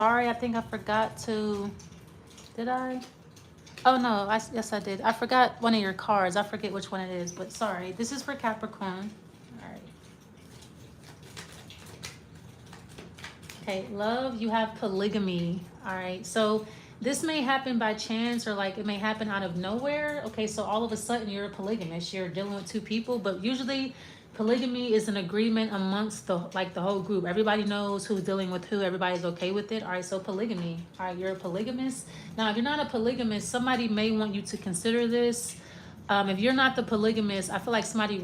sorry, I think I forgot to, did I? Oh no, yes I did. I forgot one of your cards. I forget which one it is, but sorry. This is for Capricorn. All right. Okay, love, you have polygamy. All right, so this may happen by chance, or like it may happen out of nowhere. Okay, so all of a sudden you're a polygamist, you're dealing with two people, but usually polygamy is an agreement amongst the whole group. Everybody knows who's dealing with who, everybody's okay with it. All right, so polygamy. All right, you're a polygamist. Now, if you're not a polygamist, somebody may want you to consider this. If you're not the polygamist, I feel like somebody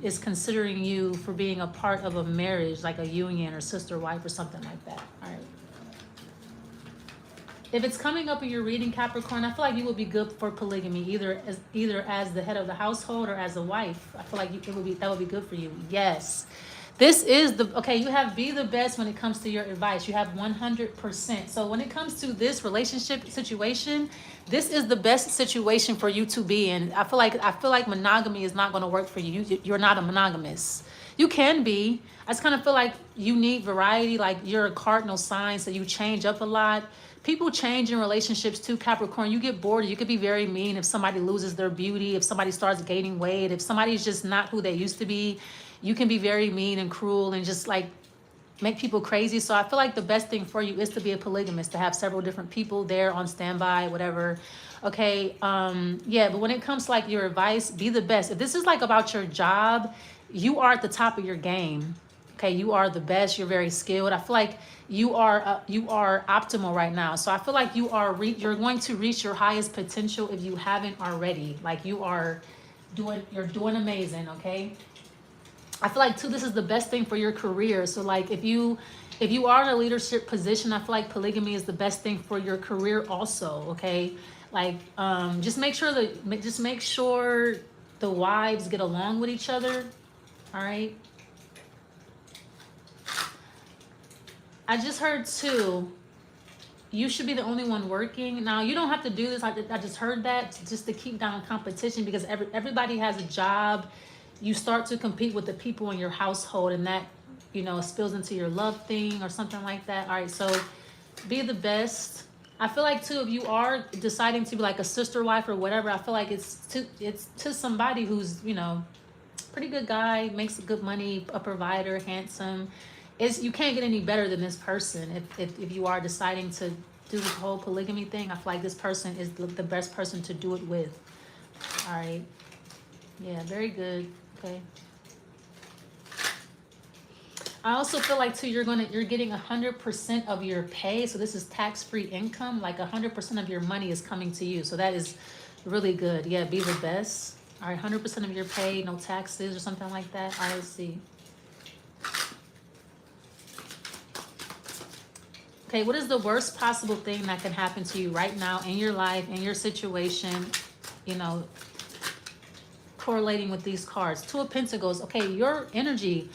is considering you for being a part of a marriage, like a union or sister wife or something like that. All right. If it's coming up in your reading, Capricorn, I feel like you would be good for polygamy, either as the head of the household or as a wife. I feel like that would be good for you. Yes. This is okay, you have be the best when it comes to your advice. You have 100%. So when it comes to this relationship situation, this is the best situation for you to be in. I feel like monogamy is not going to work for you. You're not a monogamous. You can be. I just kind of feel like you need variety. Like you're a cardinal sign, so you change up a lot. People change in relationships too, Capricorn. You get bored. You could be very mean if somebody loses their beauty, if somebody starts gaining weight, if somebody's just not who they used to be. You can be very mean and cruel and just like make people crazy. So I feel like the best thing for you is to be a polygamist, to have several different people there on standby, whatever. Okay, yeah, but when it comes to like your advice, be the best. If this is like about your job, you are at the top of your game. Okay, you are the best. You're very skilled. I feel like you are optimal right now. So I feel like you're going to reach your highest potential if you haven't already. Like you're doing amazing. Okay. I feel like too, this is the best thing for your career. So like if you are in a leadership position, I feel like polygamy is the best thing for your career also. Okay. Like just make sure the wives get along with each other. All right. I just heard too, you should be the only one working. Now, you don't have to do this. I just heard that just to keep down competition, because everybody has a job. You start to compete with the people in your household, and that, spills into your love thing or something like that. All right, so be the best. I feel like too, if you are deciding to be like a sister wife or whatever, I feel like it's to somebody who's, pretty good guy, makes good money, a provider, handsome. You can't get any better than this person. If you are deciding to do this whole polygamy thing, I feel like this person is the best person to do it with. All right. Yeah, very good. Okay. I also feel like too, you're getting 100% of your pay. So this is tax-free income. Like 100% of your money is coming to you. So that is really good. Yeah, be the best. All right, 100% of your pay, no taxes or something like that. I see. Okay, what is the worst possible thing that can happen to you right now in your life, in your situation, correlating with these cards? Two of Pentacles. Okay, your energy.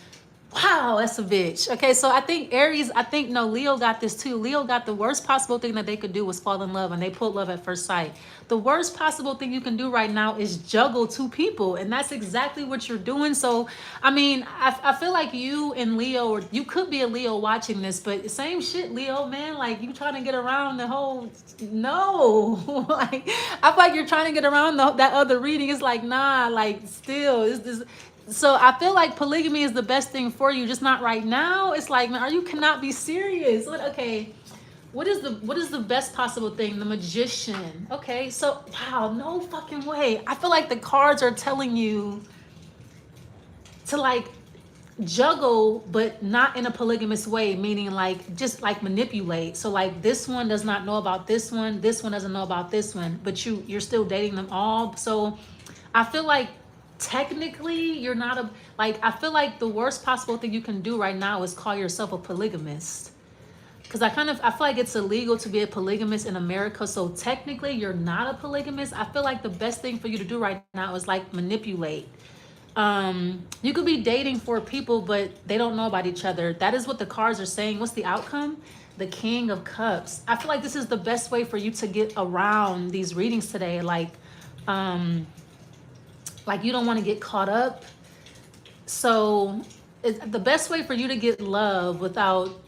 Wow, that's a bitch. Okay, so I think Aries, Leo got this too. Leo got the worst possible thing that they could do was fall in love, and they pulled love at first sight. The worst possible thing you can do right now is juggle two people, and that's exactly what you're doing. So, I mean, I feel like you and Leo, or you could be a Leo watching this, but same shit, Leo, man. Like, you trying to get around the whole, no. Like, I feel like you're trying to get around that other reading. It's like, nah, like, still, it's this. So I feel like polygamy is the best thing for you, just not right now. It's like, man, you cannot be serious. Okay, what is the best possible thing? The Magician. Okay, so wow, no fucking way. I feel like the cards are telling you to like juggle, but not in a polygamous way, meaning like just like manipulate. So like this one does not know about this one doesn't know about this one, but you're still dating them all. So I feel like technically you're not I feel like the worst possible thing you can do right now is call yourself a polygamist, because I feel like it's illegal to be a polygamist in America. So technically you're not a polygamist. I feel like the best thing for you to do right now is like manipulate. You could be dating 4 people, but they don't know about each other. That is what the cards are saying. What's the outcome? The King of Cups. I feel like this is the best way for you to get around these readings today. Like you don't want to get caught up. So the best way for you to get love without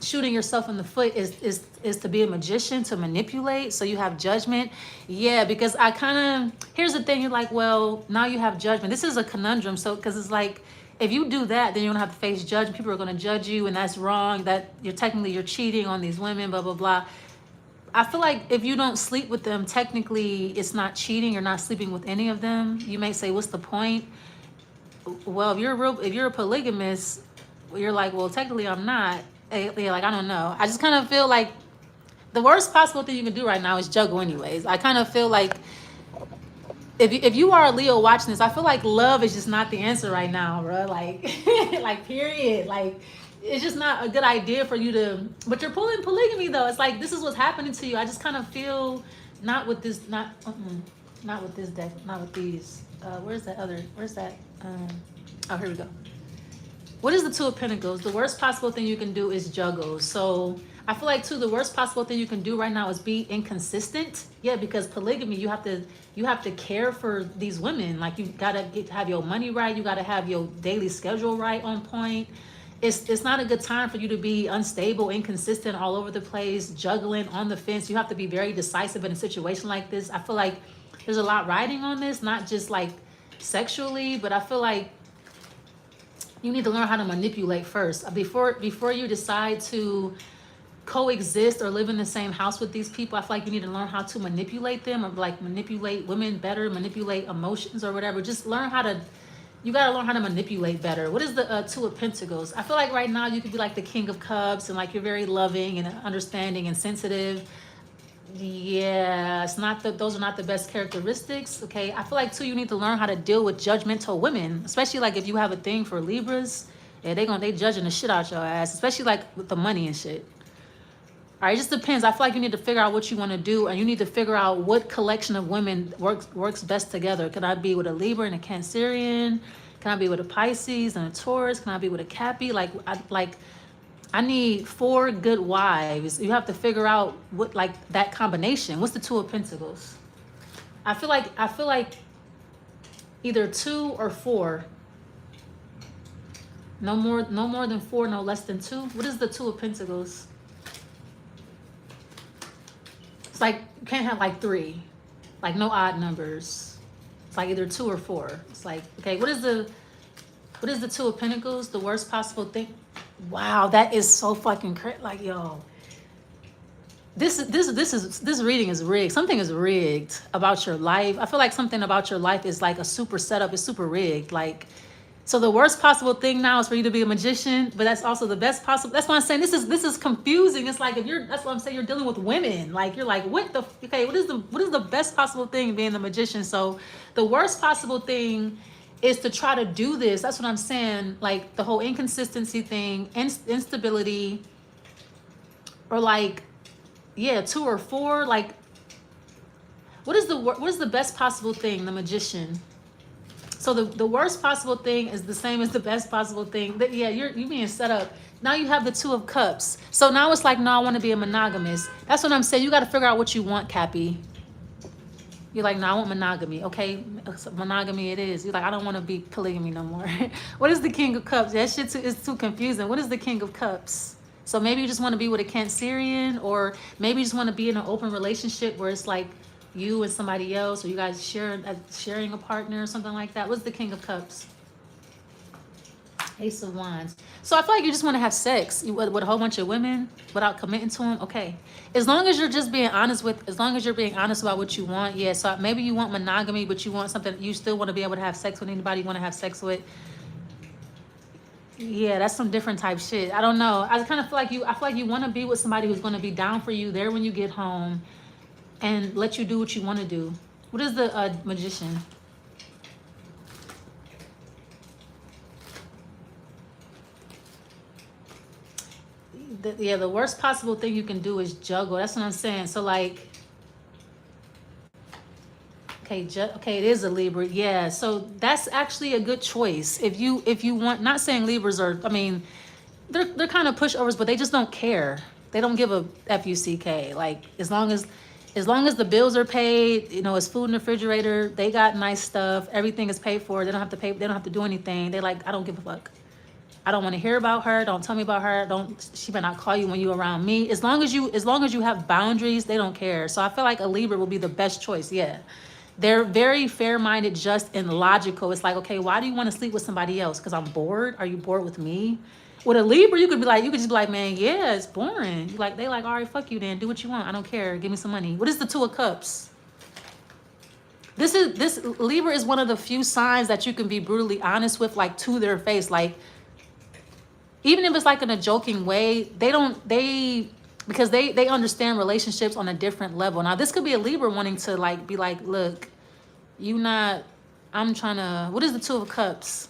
shooting yourself in the foot is to be a magician, to manipulate, so you have judgment. Yeah, because I kind of, here's the thing, you're like, well, now you have judgment. This is a conundrum. So because it's like, if you do that, then you're gonna have to face judgment. People are gonna judge you, and that's wrong. That you're cheating on these women, blah blah blah. I feel like if you don't sleep with them, technically it's not cheating. You're not sleeping with any of them. You may say, what's the point? Well, if you're a polygamist, you're like, well, technically I'm not. Yeah, like, I don't know. I just kind of feel like the worst possible thing you can do right now is juggle anyways. I kind of feel like if you are a Leo watching this, I feel like love is just not the answer right now, bro. Like, like, period. Like, it's just not a good idea for you to, but you're pulling polygamy though. It's like, this is what's happening to you. I just kind of feel not with this, not with this deck, not with these. Where's that? Oh, here we go. What is the Two of Pentacles? The worst possible thing you can do is juggle. So I feel like too, the worst possible thing you can do right now is be inconsistent. Yeah, because polygamy, you have to care for these women. Like, you gotta have your money right. You gotta have your daily schedule right, on point. It's not a good time for you to be unstable, inconsistent, all over the place, juggling, on the fence. You have to be very decisive in a situation like this. I feel like there's a lot riding on this, not just like sexually, but I feel like you need to learn how to manipulate first. Before you decide to coexist or live in the same house with these people, I feel like you need to learn how to manipulate them, or like manipulate women better, manipulate emotions or whatever. Just learn how to, you got to learn how to manipulate better. What is the Two of Pentacles? I feel like right now you could be like the King of Cups, and like you're very loving and understanding and sensitive. Yeah, it's not that, those are not the best characteristics. Okay, I feel like too, you need to learn how to deal with judgmental women, especially like if you have a thing for Libras. Yeah, they judging the shit out your ass, especially like with the money and shit. All right, it just depends. I feel like you need to figure out what you want to do, and you need to figure out what collection of women works best together. Can I be with a Libra and a Cancerian? Can I be with a Pisces and a Taurus? Can I be with a Cappy? I need 4 good wives. You have to figure out what, like, that combination. What's the Two of Pentacles? I feel like either 2 or 4. No more than 4, no less than 2. What is the Two of Pentacles? It's like you can't have like 3, like no odd numbers. It's like either 2 or 4. It's like, okay, what is the Two of Pentacles? The worst possible thing. Wow, that is so fucking crazy. Like, yo, this reading is rigged. Something is rigged about your life. I feel like something about your life is like a super setup. It's super rigged. Like, so the worst possible thing now is for you to be a magician, but that's also the best possible. That's why I'm saying this is confusing. It's like, that's what I'm saying, you're dealing with women. Like, you're like, what is the best possible thing being a magician? So the worst possible thing is to try to do this. That's what I'm saying. Like, the whole inconsistency thing, instability, or like, yeah, 2 or 4. Like, what is the best possible thing? The magician. So the worst possible thing is the same as the best possible thing. Yeah, you're being set up. Now you have the Two of Cups. So now it's like, no, I want to be a monogamous. That's what I'm saying. You got to figure out what you want, Cappy. You're like, no, I want monogamy. Okay, monogamy it is. You're like, I don't want to be polygamy no more. What is the King of Cups? That shit is too confusing. What is the King of Cups? So maybe you just want to be with a Cancerian, or maybe you just want to be in an open relationship where it's like you and somebody else, or you guys sharing a partner or something like that. What's the King of Cups? Ace of Wands. So I feel like you just want to have sex with a whole bunch of women without committing to them. Okay, as long as you're just being honest about what you want. Yeah, so maybe you want monogamy, but you want something, you still want to be able to have sex with anybody you want to have sex with. Yeah, that's some different type shit. I don't know. I kind of feel like you want to be with somebody who's going to be down for you there when you get home and let you do what you want to do. What is the Magician? The worst possible thing you can do is juggle. That's what I'm saying. So like, okay, it is a Libra. Yeah, so that's actually a good choice. If you want, not saying Libras are, I mean, they're kind of pushovers, but they just don't care. They don't give a fuck. Like, as long as the bills are paid, you know, it's food in the refrigerator, they got nice stuff, everything is paid for. They don't have to do anything. They like, I don't give a fuck. I don't want to hear about her. Don't tell me about her. She better not call you when you around me. As long as you have boundaries, they don't care. So I feel like a Libra will be the best choice. Yeah. They're very fair-minded, just and logical. It's like, okay, why do you want to sleep with somebody else? Because I'm bored. Are you bored with me? With a Libra, you could just be like, man, yeah, it's boring. They like, all right, fuck you then. Do what you want. I don't care. Give me some money. What is the Two of Cups? This Libra is one of the few signs that you can be brutally honest with, like to their face. Like, even if it's like in a joking way, because they understand relationships on a different level. Now, this could be a Libra wanting to like be like, look, I'm trying to, what is the Two of Cups?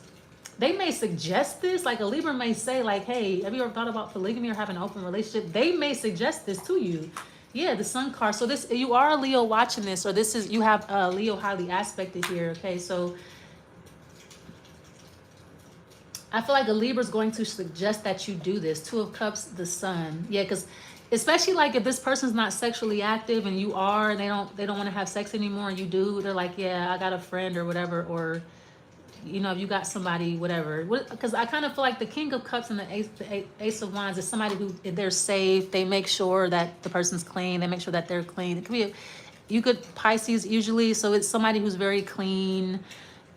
They may suggest this, like a Libra may say like, hey, have you ever thought about polygamy or having an open relationship? They may suggest this to you. Yeah, the Sun card. So this, you are a Leo watching this, or you have a Leo highly aspected here. Okay, so I feel like a Libra is going to suggest that you do this. Two of Cups, the Sun. Yeah, because especially like if this person's not sexually active and you are, and they don't want to have sex anymore, and you do, they're like, yeah, I got a friend or whatever, or you know, if you got somebody, whatever. Because I kind of feel like the King of Cups and the Ace of Wands is somebody who, they're safe. They make sure that the person's clean. They make sure that they're clean. It could be, you could Pisces usually. So it's somebody who's very clean.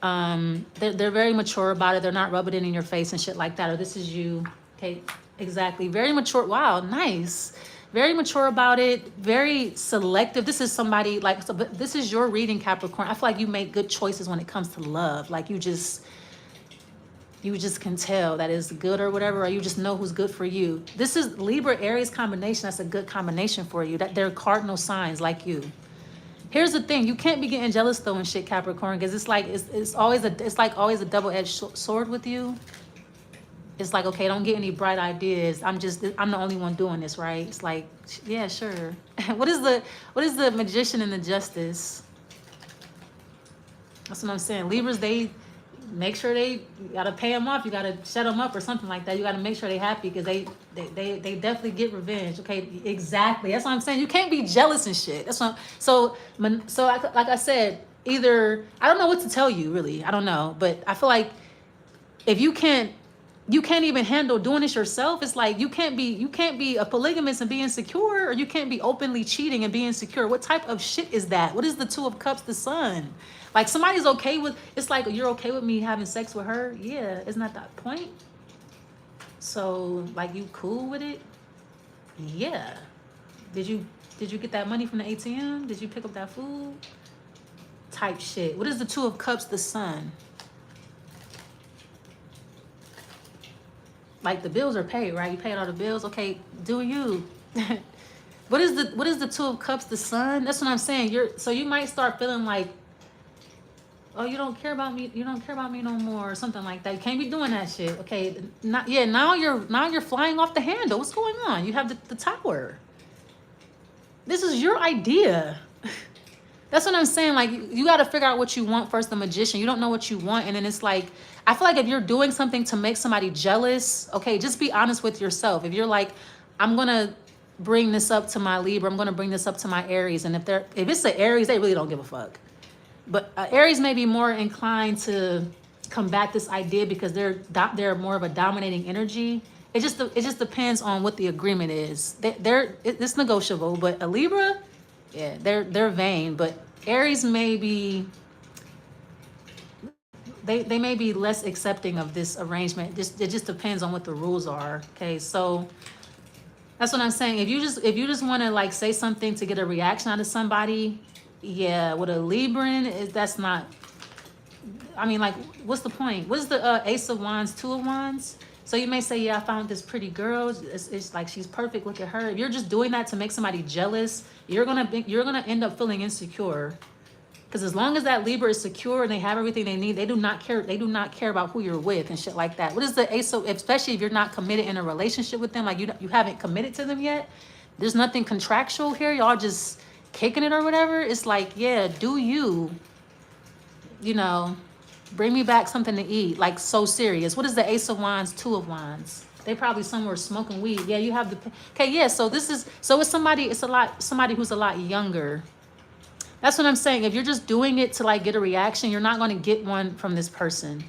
They're very mature about it. They're not rubbing it in your face and shit like that. Or this is you. Okay, exactly. Very mature. Wow, nice. Very mature about it, very selective. This is somebody like, so, but this is your reading, Capricorn. I feel like you make good choices when it comes to love. Like you just can tell that is good or whatever, or you just know who's good for you. This is Libra Aries combination. That's a good combination for you. That they're cardinal signs like you. Here's the thing: you can't be getting jealous though and shit, Capricorn, because it's like it's always a double-edged sword with you. It's like, okay, don't get any bright ideas. I'm the only one doing this, right? It's like, yeah, sure. What is the Magician and the Justice? That's what I'm saying. Libras, they make sure you gotta pay them off. You gotta shut them up or something like that. You gotta make sure they're happy because they definitely get revenge. Okay, exactly. That's what I'm saying. You can't be jealous and shit. That's what. Like I said, either I don't know what to tell you really. I don't know, but I feel like if you can't even handle doing this yourself. It's like you can't be a polygamist and be insecure, or you can't be openly cheating and be insecure. What type of shit is that? What is the Two of Cups, the Sun? Like somebody's okay with, it's like, you're okay with me having sex with her? Yeah, isn't that the point? So like, you cool with it? Yeah. Did you get that money from the ATM? Did you pick up that food? Type shit. What is the Two of Cups, the Sun? Like the bills are paid, right? You paid all the bills. Okay, do you? What is the Two of Cups, the Sun? That's what I'm saying. So you might start feeling like, oh, you don't care about me. You don't care about me no more, or something like that. You can't be doing that shit. Okay, now you're flying off the handle. What's going on? You have the Tower. This is your idea. That's what I'm saying. Like, you got to figure out what you want first, the Magician. You don't know what you want. And then it's like, I feel like if you're doing something to make somebody jealous, okay, just be honest with yourself. If you're like, I'm going to bring this up to my Libra, I'm going to bring this up to my Aries. And if it's an Aries, they really don't give a fuck. But Aries may be more inclined to combat this idea because they're more of a dominating energy. It just depends on what the agreement is. It's negotiable, but a Libra, yeah, they're vain, but Aries may be, they may be less accepting of this arrangement. It just depends on what the rules are. Okay, so that's what I'm saying. If you just want to like say something to get a reaction out of somebody, yeah, with a Libran, that's not. I mean, like, what's the point? What is the Ace of Wands, Two of Wands? So you may say, yeah, I found this pretty girl. It's like, she's perfect. Look at her. If you're just doing that to make somebody jealous, you're gonna end up feeling insecure. Because as long as that Libra is secure and they have everything they need, they do not care. They do not care about who you're with and shit like that. What is the Ace of, especially if you're not committed in a relationship with them, like you haven't committed to them yet. There's nothing contractual here. Y'all just kicking it or whatever. It's like, yeah, do you know, bring me back something to eat, like so serious. What is the Ace of Wands, Two of Wands? They probably somewhere smoking weed. Yeah, you have the, okay, yeah, so it's somebody who's a lot younger. That's what I'm saying. If you're just doing it to like get a reaction, you're not going to get one from this person.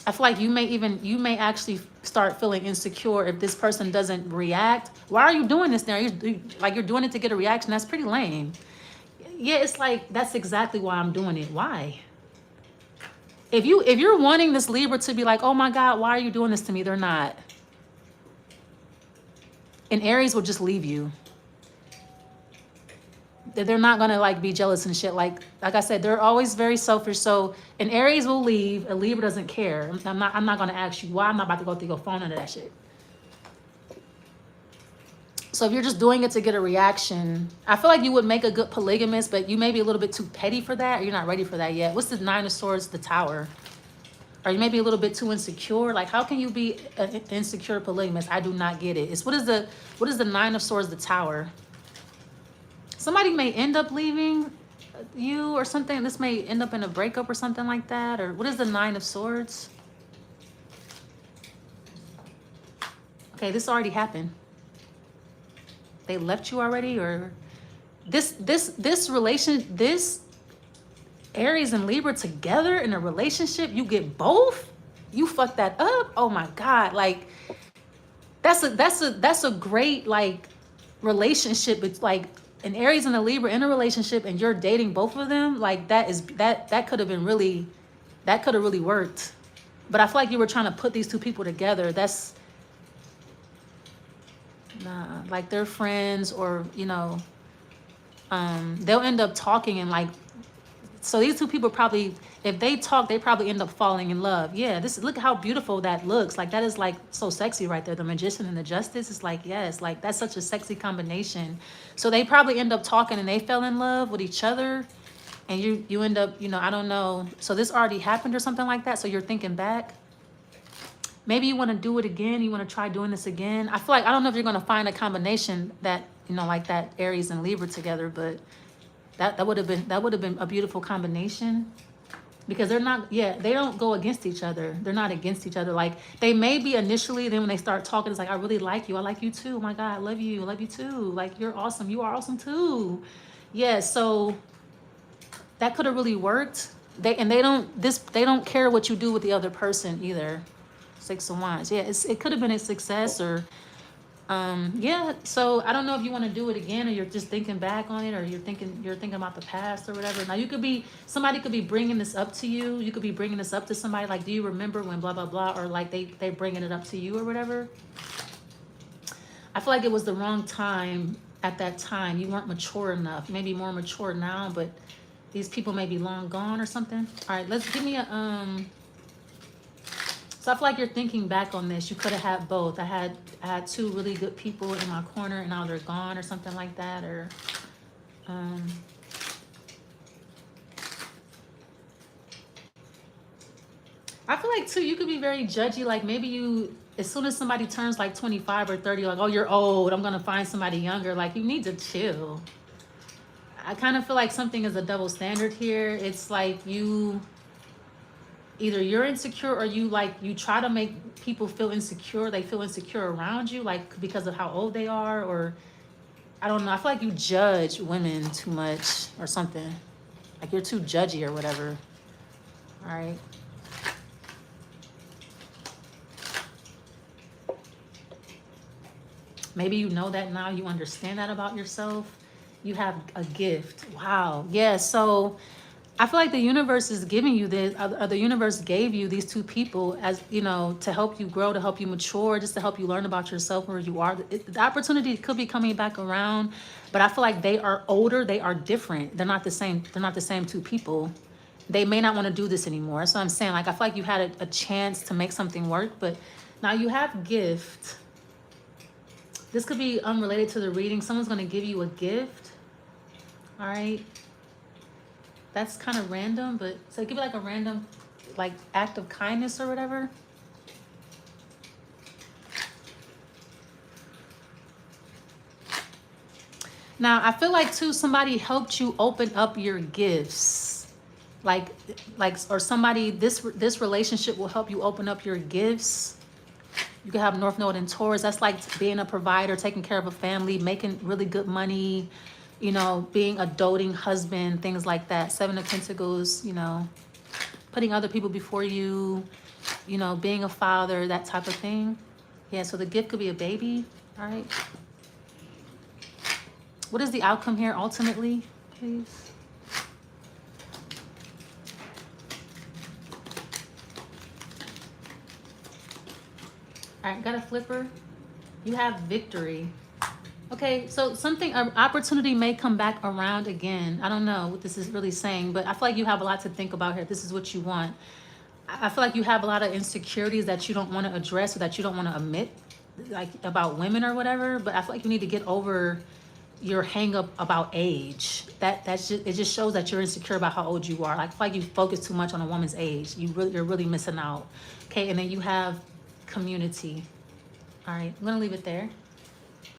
I feel like you may actually start feeling insecure if this person doesn't react. Why are you doing this now? You're doing it to get a reaction. That's pretty lame. Yeah, it's like, that's exactly why I'm doing it. Why? If you're wanting this Libra to be like, oh my God, why are you doing this to me? They're not. And Aries will just leave you. They're not gonna like be jealous and shit. Like I said, they're always very selfish. So an Aries will leave. A Libra doesn't care. I'm not gonna ask you why. I'm not about to go through your phone into that shit. So if you're just doing it to get a reaction, I feel like you would make a good polygamist, but you may be a little bit too petty for that, or you're not ready for that yet. What's the Nine of Swords? The Tower. Or you may be a little bit too insecure. Like, how can you be an insecure polygamist? I do not get it. It's what is the Nine of Swords? The Tower. Somebody may end up leaving you or something. This may end up in a breakup or something like that. Or what is the Nine of Swords? Okay, this already happened. They left you already, or this Aries and Libra together in a relationship, you get both. You fuck that up. Oh my God, like that's a great like relationship. It's like an Aries and a Libra in a relationship, and you're dating both of them. Like that could have really worked. But I feel like you were trying to put these two people together. That's nah, like they're friends, or they'll end up talking, and like, so these two people probably, if they talk, they probably end up falling in love. Yeah, look how beautiful that looks. Like that is like so sexy right there. The Magician and the Justice is like, yes, like that's such a sexy combination. So they probably end up talking and they fell in love with each other, and you end up, I don't know. So this already happened or something like that. So you're thinking back. Maybe you want to do it again. You want to try doing this again. I feel like, I don't know if you're going to find a combination that, like that Aries and Libra together, but that would have been a beautiful combination, because they're not, they don't go against each other. They're not against each other. Like they may be initially, then when they start talking, it's like, I really like you. I like you too. Oh my God, I love you. I love you too. Like you're awesome. You are awesome too. Yeah. So that could have really worked. They don't care what you do with the other person either. Six of Wands. Yeah, it could have been a success, or yeah. So I don't know if you want to do it again, or you're just thinking back on it, or you're thinking about the past or whatever. Now somebody could be bringing this up to you. You could be bringing this up to somebody, like, do you remember when blah blah blah, or like they bringing it up to you or whatever. I feel like it was the wrong time at that time. You weren't mature enough. Maybe more mature now, but these people may be long gone or something. All right, let's give me a So I feel like you're thinking back on this. You could have had both. I had two really good people in my corner, and now they're gone or something like that. Or I feel like too, you could be very judgy. Like maybe you, as soon as somebody turns like 25 or 30, like, oh, you're old, I'm gonna find somebody younger. Like you need to chill. I kind of feel like something is a double standard here. It's like either you're insecure, or you try to make people feel insecure. They feel insecure around you, like because of how old they are, or I don't know. I feel like you judge women too much or something. Like you're too judgy or whatever. All right. Maybe you know that now. You understand that about yourself. You have a gift. Wow. Yeah. So I feel like the universe is giving you this, or the universe gave you these two people as, to help you grow, to help you mature, just to help you learn about yourself, where you are. The opportunity could be coming back around, but I feel like they are older. They are different. They're not the same. They're not the same two people. They may not want to do this anymore. That's what I'm saying. Like, I feel like you had a chance to make something work, but now you have gift. This could be unrelated to the reading. Someone's going to give you a gift. All right. That's kind of random, but so give it like a random like act of kindness or whatever. Now I feel like too, somebody helped you open up your gifts. Like or somebody, this relationship will help you open up your gifts. You can have North Node and Taurus. That's like being a provider, taking care of a family, making really good money, being a doting husband, things like that. Seven of Pentacles, putting other people before you. you know, being a father, that type of thing. Yeah, so the gift could be a baby. All right. What is the outcome here ultimately, please? All right, got a flipper. You have victory. Okay, so something, an opportunity may come back around again. I don't know what this is really saying, but I feel like you have a lot to think about here. This is what you want. I feel like you have a lot of insecurities that you don't want to address or that you don't want to admit, like about women or whatever. But I feel like you need to get over your hang up about age. That's just, it just shows that you're insecure about how old you are. Like, I feel like you focus too much on a woman's age. You're really missing out. Okay, and then you have community. All right, I'm gonna leave it there.